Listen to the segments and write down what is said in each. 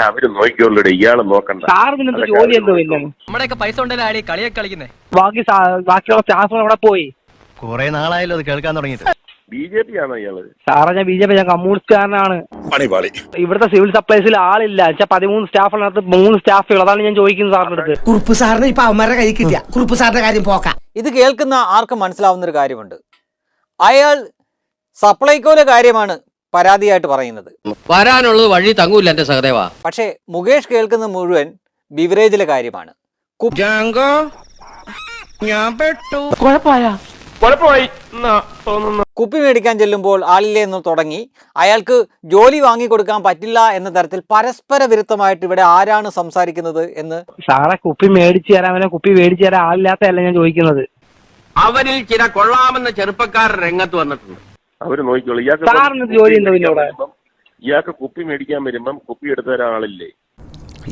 അവര് നോക്കിയുള്ളൂ, ഇയാള് നോക്കണ്ട. സാറിന് ജോലി എന്തോ ഇല്ല. നമ്മുടെയൊക്കെ പൈസ ഉണ്ടല്ലോ കളിയൊക്കെ കളിക്കുന്നേ. ബാക്കിയുള്ള സ്റ്റാഫുകൾ അവിടെ പോയി. കുറെ നാളായല്ലോ അത് കേൾക്കാൻ തുടങ്ങിയിട്ട്. BJP ആണോ ഇയാള്? സാറേ ഞാൻ BJP, ഞാൻ കമ്മ്യൂണിസ്റ്റുകാരനാണ്. ഇവിടുത്തെ സിവിൽ സപ്ലൈസിൽ ആളില്ല. 13 സ്റ്റാഫിനകത്ത് 3 സ്റ്റാഫുകൾ. അതാണ് ഞാൻ ചോദിക്കുന്നത് സാറിന്റെ അടുത്ത്. കുറുപ്പ് സാറിന് ഇപ്പൊ അവന്മാരുടെ കൈ കിട്ടിയ കുറുപ്പ് സാറിന്റെ കാര്യം പോക്കാം. ഇത് കേൾക്കുന്ന ആർക്കും മനസ്സിലാവുന്നൊരു കാര്യമുണ്ട്. അയാൾ സപ്ലൈകോയുടെ കാര്യമാണ് പരാതിയായിട്ട് പറയുന്നത്. വരാനുള്ളത് വഴി തങ്ങൂല്ല എന്റെ സഹദേവ. പക്ഷേ മുകേഷ് കേൾക്കുന്ന മുഴുവൻ ബിവറേജിലെ കാര്യമാണ്. കുപ്പി മേടിക്കാൻ ചെല്ലുമ്പോൾ ആളില്ലേ എന്ന് തുടങ്ങി അയാൾക്ക് ജോലി വാങ്ങിക്കൊടുക്കാൻ പറ്റില്ല എന്ന തരത്തിൽ പരസ്പര വിരുദ്ധമായിട്ട് ഇവിടെ ആരാണ് സംസാരിക്കുന്നത് എന്ന്. സാറെ കുപ്പി മേടിച്ചു തരാൻ, കുപ്പി മേടിച്ചു തരാൻ ആളില്ലാത്തല്ല ഞാൻ ചോദിക്കുന്നത്. അവരിൽ ചില കൊള്ളാമെന്ന ചെറുപ്പക്കാർ രംഗത്ത് വന്നിട്ടുണ്ട്. അവര് നോക്കിയോളൂ. സാറിന് ജോലി ഉണ്ടോ ഇന്നോടെ? ഇയാൾക്ക് കുപ്പി മേടിക്കാൻ വരുമ്പം കുപ്പി എടുത്തു തരാൻ ആളില്ലേ?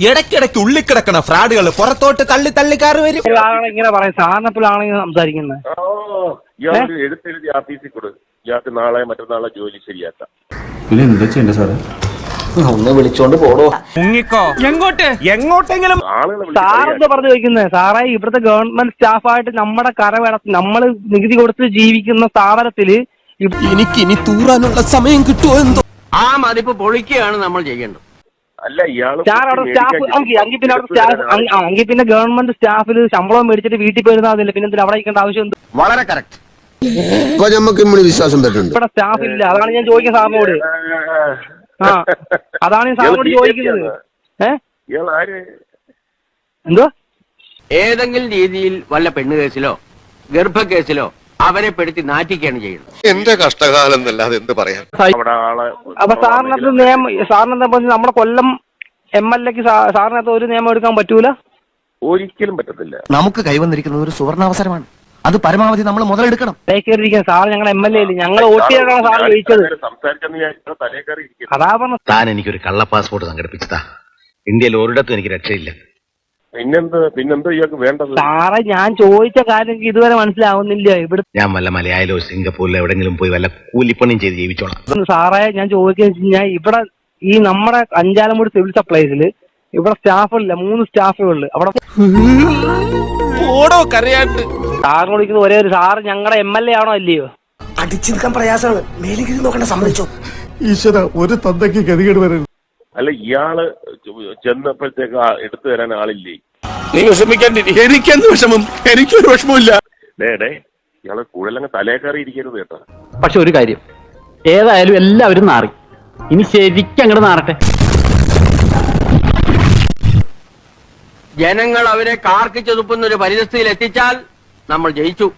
ഇടയ്ക്കിടയ്ക്ക് ഉള്ളിക്കിടക്കണ ഫ്രാഡുകൾ പുറത്തോട്ട് തള്ളിക്കാറ് വരും. ഇങ്ങനെ പറയാം, സാറിനെപ്പോഴാണ് സംസാരിക്കുന്നത്. ഇയാൾ എഴുത്തെഴുതി ആഫീസിൽ കൊടു. ഇയാൾക്ക് നാളെ മറ്റന്നാളെ ജോലി ശരിയാക്കാം. പിന്നെ എന്താ ചെയ്യണ്ടേ സാറേ? ഒന്ന് വിളിച്ചോണ്ട് പോടോ. എങ്ങോട്ടെങ്കിലും സാറെന്താ പറഞ്ഞു ചോദിക്കുന്നത്? സാറേ, ഇവിടുത്തെ ഗവൺമെന്റ് സ്റ്റാഫായിട്ട് നമ്മുടെ നമ്മള് നികുതി കൊടുത്ത് ജീവിക്കുന്ന സ്ഥാപനത്തില് എനിക്ക് ഇനി തൂറാനുള്ള സമയം കിട്ടുമോ എന്തോ. ആ മതിപ്പ് പൊളിക്കുകയാണ് നമ്മൾ ചെയ്യേണ്ടത്. അല്ല ഇയാള് അങ്കിൽ പിന്നെ ഗവൺമെന്റ് സ്റ്റാഫിൽ ശമ്പളം മേടിച്ചിട്ട് വീട്ടിൽ പോയിരുന്നില്ല. പിന്നെ അവിടെ ഇരിക്കേണ്ട ആവശ്യം എന്ത്? വളരെ കറക്റ്റ്. വിശ്വാസം പറ്റുന്നുണ്ട്. ഇവിടെ സ്റ്റാഫ് ഇല്ല. അതാണ് ഞാൻ ചോദിക്കുന്നത് സാറിനോട്. അതാണ് ഞാൻ സാറിനോട് ചോദിക്കുന്നത്. എന്തോ ഏതെങ്കിലും രീതിയിൽ വല്ല പെണ്ണ് കേസിലോ ഗർഭ കേസിലോ അവരെ പെടുത്തി നാറ്റിക്കുകയാണ് ചെയ്യുന്നത്. എന്റെ കഷ്ടകാലം എന്നല്ലാതെ എന്ത് പറയാൻ. അപ്പൊ സാറിനകത്ത് സാറിനെന്താ പറഞ്ഞത്? നമ്മുടെ കൊല്ലം MLAക്ക് സാറിനകത്ത് ഒരു നിയമം എടുക്കാൻ പറ്റൂല? ഒരിക്കലും പറ്റത്തില്ല. നമുക്ക് കൈവന്നിരിക്കുന്നത് ഒരു സുവർണാവസരമാണ്. അത് പരമാവധി നമ്മൾ മുതലെടുക്കണം. സാർ ഞങ്ങളുടെ MLA ഇല്ല, ഞങ്ങൾ വോട്ട് ചെയ്താണ് സാർ ജയിച്ചത്. അതാ പറഞ്ഞത്. താൻ എനിക്കൊരു കള്ള പാസ്പോർട്ട് സംഘടിപ്പിച്ചതാ. ഇന്ത്യയിൽ ഒരിടത്തും എനിക്ക് രക്ഷയില്ല. പിന്നെന്തോ ഇയാൾക്ക് വേണ്ടത്? സാറേ, ഞാൻ ചോദിച്ച കാര്യം ഇതുവരെ മനസ്സിലാവുന്നില്ല. ഇവിടെ ഞാൻ വല്ല മലയാളിലോ സിംഗപ്പൂരിലോ എവിടെങ്കിലും പോയി വല്ല കൂലിപ്പണിയും ചെയ്ത് ജീവിച്ചോളാം. സാറേ, ഞാൻ ചോദിക്കുന്ന ഇവിടെ ഈ നമ്മുടെ അഞ്ചാലമൂട് സിവിൽ സപ്ലൈസില് ഇവിടെ സ്റ്റാഫുകളില്ല, 3 സ്റ്റാഫുകളില്. അവിടെ സാറിന് വിളിക്കുന്ന ഒരേ ഒരു സാറ് ഞങ്ങളുടെ MLA ആണോ അല്ലയോ? അടിച്ചു നിൽക്കാൻ പ്രയാസമാണ്. മേലേക്ക് നോക്കണ്ട, സമ്മതിച്ചോ? ഈശ്വര, ഒരു തന്തയ്ക്ക് ഗതികേട് വരും. അല്ല ഇയാള് ചെന്നപ്പോഴത്തേക്ക് എടുത്തു തരാൻ ആളില്ലേ? നീ വിഷമിക്കാണ്ടിരി. എനിക്കെന്ത് വിഷമം? എനിക്കൊരു വിഷമമില്ല. ഇയാള് കൂടുതലങ്ങ് തലേ കയറി ഇരിക്കരുത് കേട്ടോ. പക്ഷെ ഒരു കാര്യം, ഏതായാലും എല്ലാവരും നാറി. ഇനി ശരിക്കും അങ്ങോട്ട് നാറട്ടെ. ജനങ്ങൾ അവരെ കാർക്കിച്ചൊതുപ്പുന്ന ഒരു പരിസ്ഥിതിയിൽ എത്തിച്ചാൽ നമ്മൾ ജയിച്ചു.